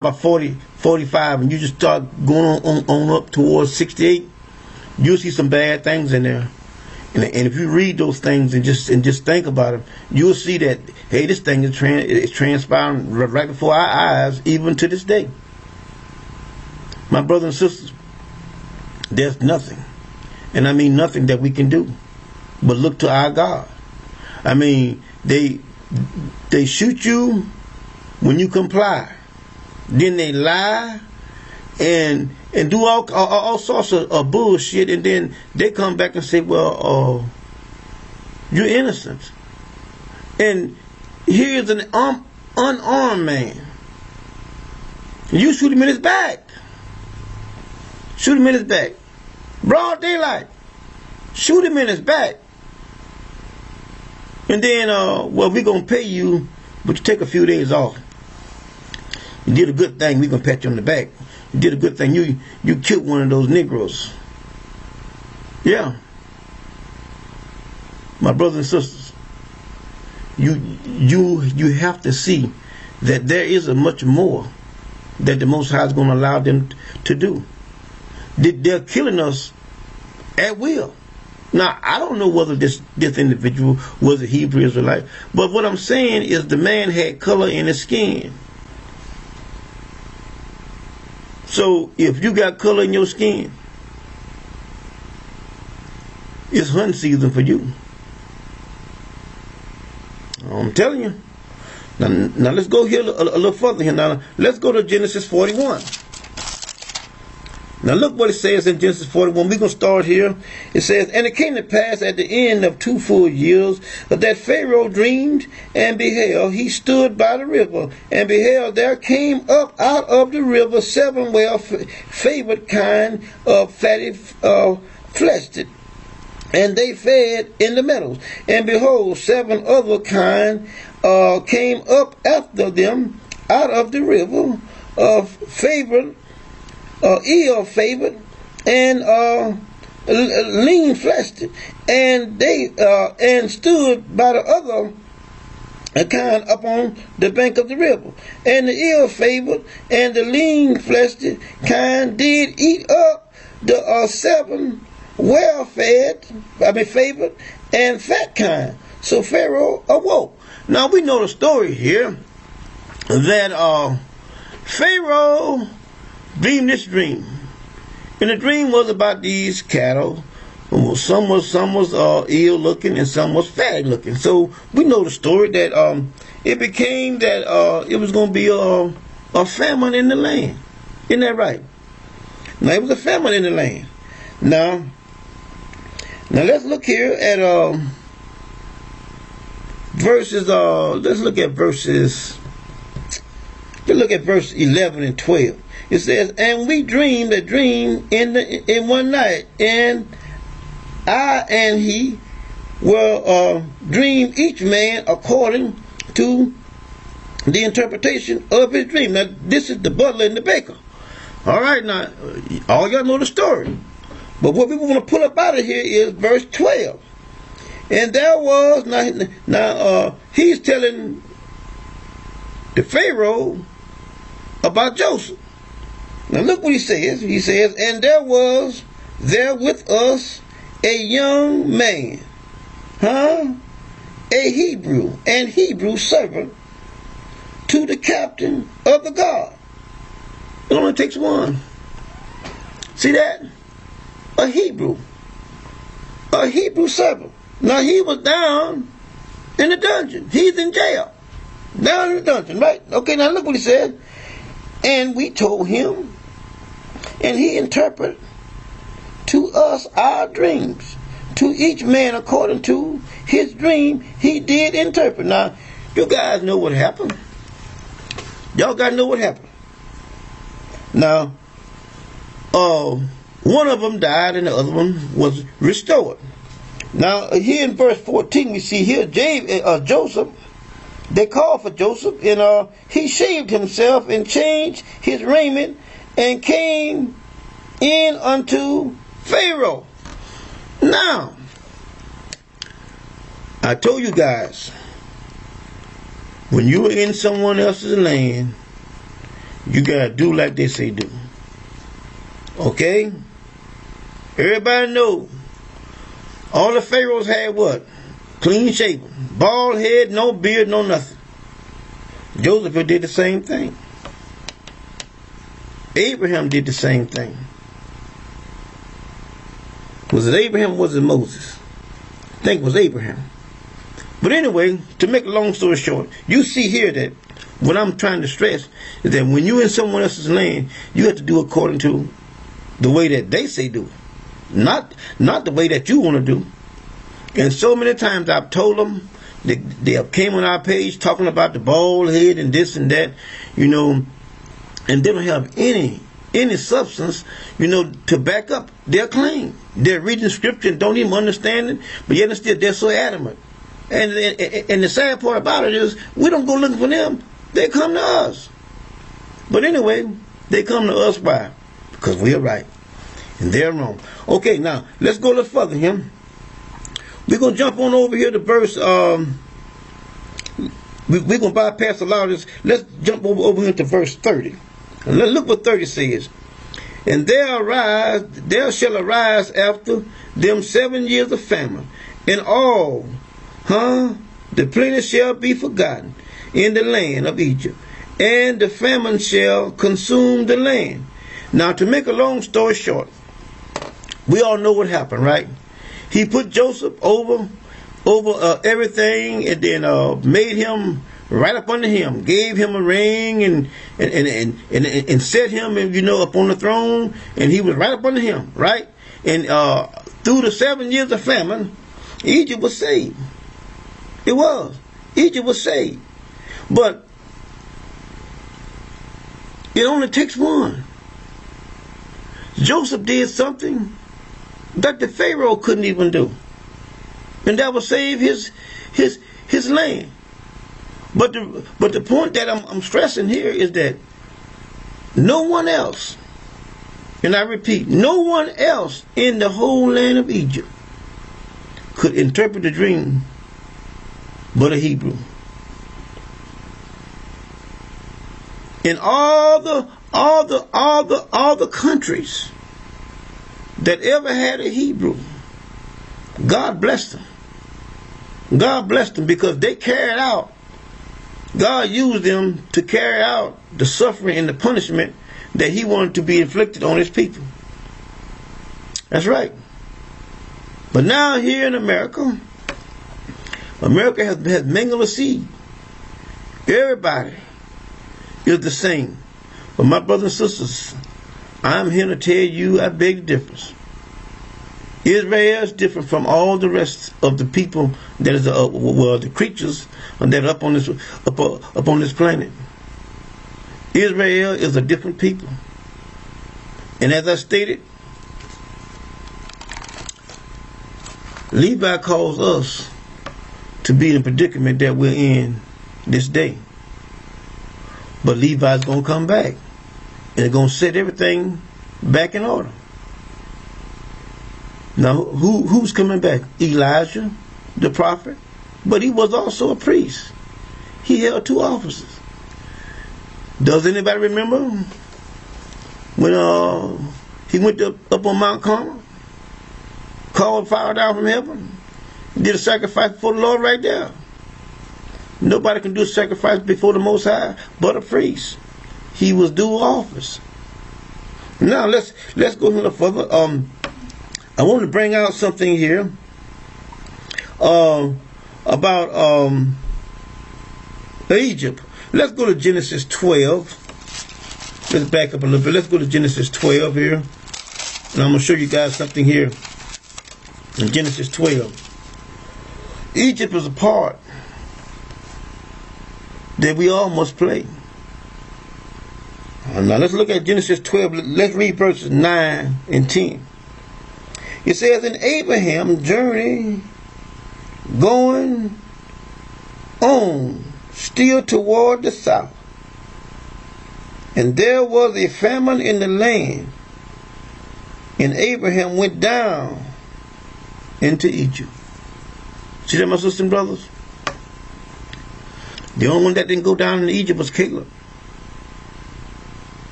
about 40, 45, and you just start going on up towards 68, you'll see some bad things in there. And if you read those things and just think about them, you'll see that, hey, this thing is transpiring right before our eyes, even to this day. My brothers and sisters, there's nothing, and I mean nothing, that we can do but look to our God. I mean, they shoot you when you comply. Then they lie and do all sorts of bullshit, and then they come back and say, well, you're innocent. And here's an unarmed man. You shoot him in his back. Shoot him in his back. Broad daylight. Shoot him in his back. And then, well, we're going to pay you, but you take a few days off. You did a good thing, we're going to pat you on the back. You did a good thing, you killed one of those Negroes. Yeah. My brothers and sisters, you have to see that there is a much more that the Most High is going to allow them to do. They're killing us at will. Now, I don't know whether this individual was a Hebrew Israelite, but what I'm saying is the man had color in his skin. So if you got color in your skin, it's hunting season for you. I'm telling you. Now let's go here a little further here. Now let's go to Genesis 41. Now look what it says in Genesis 41. We're going to start here. It says, and it came to pass at the end of 2 full years that Pharaoh dreamed, and beheld, he stood by the river, and beheld, there came up out of the river 7 well-favored kind of fatty flesh, and they fed in the meadows. And behold, 7 other kind came up after them out of the river of favored, ill-favored, and lean-fleshed, and they and stood by the other kind upon the bank of the river. And the ill-favored and the lean-fleshed kind did eat up the 7 favored and fat kind. So Pharaoh awoke. Now we know the story here that Pharaoh dreamed this dream, and the dream was about these cattle. Some was ill looking, and some was fat looking. So we know the story that it became that it was going to be a famine in the land. Isn't that right? Now it was a famine in the land. Now let's look here at verses. Let's look at verses. Let's look at verse 11 and 12. It says, and we dreamed a dream in one night, and I and he will dream each man according to the interpretation of his dream. Now this is the butler and the baker. All right, now all y'all know the story, but what we want to pull up out of here is verse 12. And there was now he's telling the Pharaoh about Joseph. Now look what he says. He says, and there was there with us a young man, a Hebrew servant to the captain of the guard. It only takes one. See that? A Hebrew servant. Now he was down in the dungeon. He's in jail. Down in the dungeon, right? Okay, now look what he said. And we told him, and he interpreted to us our dreams. To each man according to his dream, he did interpret. Now, you guys know what happened. Y'all got to know what happened. Now, one of them died and the other one was restored. Now, here in verse 14, we see here Joseph. They called for Joseph, and he shaved himself and changed his raiment and came in unto Pharaoh. Now, I told you guys, when you are in someone else's land, You gotta do like they say do. Okay? Everybody know all the pharaohs had what? Clean shaven. Bald head, no beard, no nothing. Joseph did the same thing. Abraham did the same thing. Was it Abraham or was it Moses? I think it was Abraham. But anyway, to make a long story short, you see here that what I'm trying to stress is that when you're in someone else's land, you have to do according to the way that they say do it. Not the way that you want to do. And so many times I've told them, they came on our page talking about the bald head and this and that, you know, and they don't have any substance, you know, to back up their claim. They're reading scripture and don't even understand it, but yet still they're so adamant. And the sad part about it is we don't go looking for them. They come to us. But anyway, they come to us why? Because we're right and they're wrong. Okay, now let's go a little further here. We're going to jump on over here to verse, we're going to bypass a lot of this. Let's jump over here to verse 30. And look what 30 says. And there shall arise after them 7 years of famine, and all, the plenty shall be forgotten in the land of Egypt, and the famine shall consume the land. Now, to make a long story short, we all know what happened, right? He put Joseph over everything, and then made him right up under him, gave him a ring, and set him, you know, up on the throne, and he was right up under him, right? And through the 7 years of famine, Egypt was saved. It was. Egypt was saved. But it only takes one. Joseph did something that the Pharaoh couldn't even do, and that would save his land. But the point that I'm stressing here is that no one else, and I repeat, no one else in the whole land of Egypt could interpret the dream but a Hebrew. In all the countries that ever had a Hebrew, God blessed them. God blessed them because they carried out, God used them to carry out the suffering and the punishment that he wanted to be inflicted on his people. That's right. But now here in America, America has mingled a seed. Everybody is the same. But my brothers and sisters, I'm here to tell you I beg the difference. Israel is different from all the rest of the people that is the creatures that are up on this planet. Israel is a different people. And as I stated, Levi calls us to be in the predicament that we're in this day. But Levi's going to come back, and they're going to set everything back in order. Now, who's coming back? Elijah, the prophet, but he was also a priest. He held 2 offices. Does anybody remember when he went up on Mount Carmel, called fire down from heaven, did a sacrifice before the Lord right there? Nobody can do a sacrifice before the Most High but a priest. He was dual office. Now let's go a little further. I want to bring out something here about Egypt. Let's go to Genesis 12. Let's back up a little bit. Let's go to Genesis 12 here. And I'm going to show you guys something here in Genesis 12. Egypt is a part that we all must play. Now let's look at Genesis 12. Let's read verses 9 and 10. It says, "And Abraham journeyed, going on still toward the south. And there was a famine in the land. And Abraham went down into Egypt." See that, my sisters and brothers? The only one that didn't go down into Egypt was Caleb.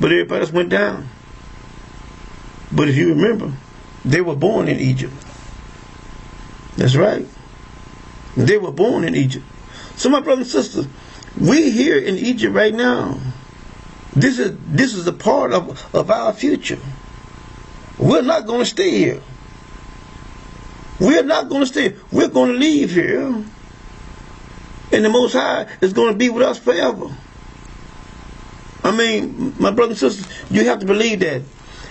but everybody else went down. But if you remember, they were born in Egypt. That's right. They were born in Egypt. So my brothers and sisters, we here in Egypt right now. This is a part of our future. We're not going to stay here. We're not going to stay. We're going to leave here. And the Most High is going to be with us forever. I mean, my brothers and sisters, you have to believe that.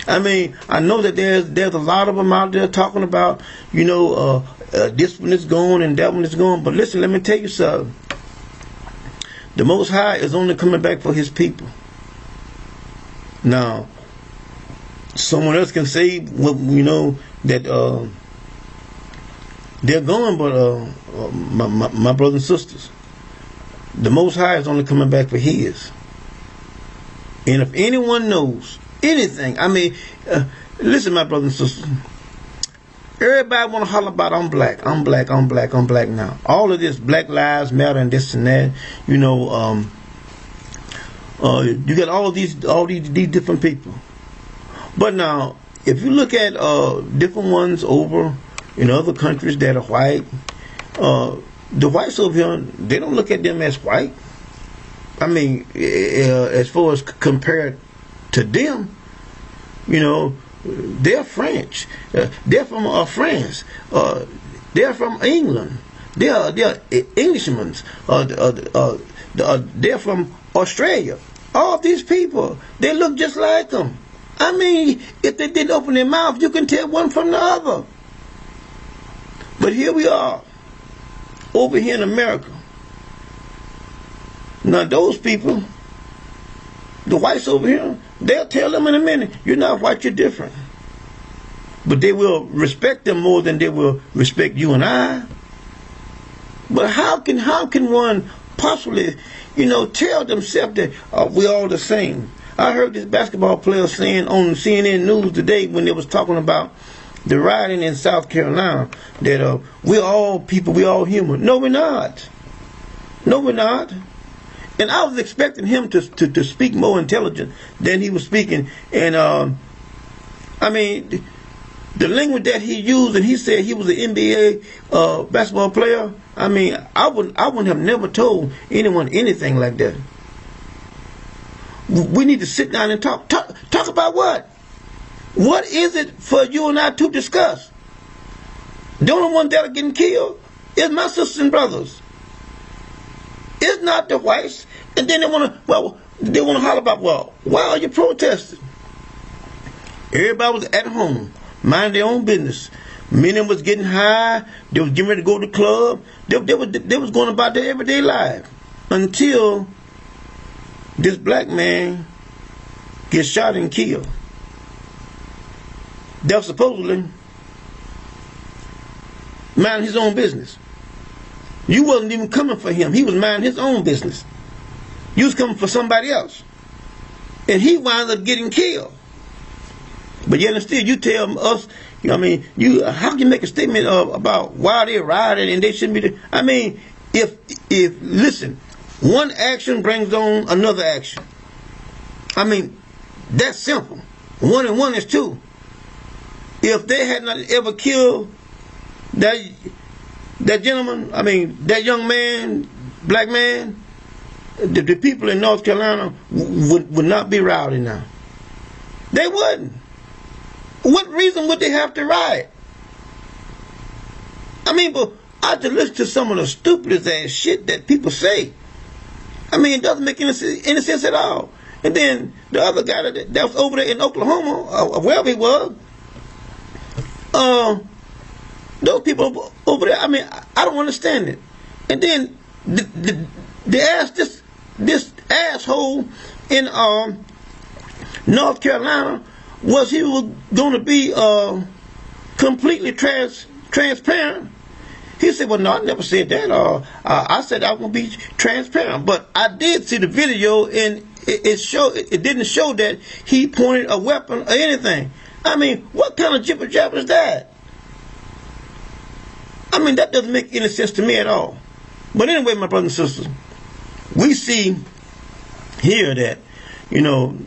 I mean, I know that there's a lot of them out there talking about, you know, this one is gone and that one is gone. But listen, let me tell you something. The Most High is only coming back for His people. Now, someone else can say, well, you know, that they're gone, but my brothers and sisters, the Most High is only coming back for His. And if anyone knows anything, I mean, listen, my brothers and sisters, everybody want to holler about I'm black, I'm black, I'm black, I'm black now. All of this Black Lives Matter and this and that, you know, you got all these different people. But now, if you look at different ones over in other countries that are white, the whites over here, they don't look at them as white. I mean, as far as compared to them, you know, they're French. They're from France. They're from England. They're Englishmen. They're from Australia. All these people, they look just like them. I mean, if they didn't open their mouth, you can tell one from the other. But here we are, over here in America. Now those people, the whites over here, they'll tell them in a minute, you're not white, you're different. But they will respect them more than they will respect you and I. But how can one possibly, you know, tell themselves that we're all the same? I heard this basketball player saying on CNN News today when they was talking about the rioting in South Carolina that we're all people, we're all human. No, we're not. No, we're not. And I was expecting him to speak more intelligent than he was speaking. And I mean, the language that he used, and he said he was an NBA basketball player. I mean, I wouldn't have never told anyone anything like that. We need to sit down and talk about what? What is it for you and I to discuss? The only one that are getting killed is my sisters and brothers. It's not the whites. And then they want to holler about, well, why are you protesting? Everybody was at home, mind their own business. Many of them was getting high. They was getting ready to go to the club. They was going about their everyday life until this black man gets shot and killed. That was supposedly minding his own business. You wasn't even coming for him. He was minding his own business. You was coming for somebody else. And he wound up getting killed. But yet and still you tell us, you know what I mean, how can you make a statement about why they rioted and they shouldn't be there? I mean, if listen, one action brings on another action. I mean, that's simple. 1 and 1 is 2. If they had not ever killed that gentleman, I mean, that young man, black man, the people in North Carolina would not be rowdy now. They wouldn't. What reason would they have to riot? I mean, but I just listen to some of the stupidest ass shit that people say. I mean, it doesn't make any sense at all. And then the other guy that was over there in Oklahoma, or wherever he was, those people over there, I mean, I don't understand it. And then they asked this asshole in North Carolina, was he going to be completely transparent? He said, well, no, I never said that. I said I was going to be transparent. But I did see the video, and it didn't show that he pointed a weapon or anything. I mean, what kind of jibber jabber is that? I mean, that doesn't make any sense to me at all. But anyway, my brothers and sisters, we see here that, you know,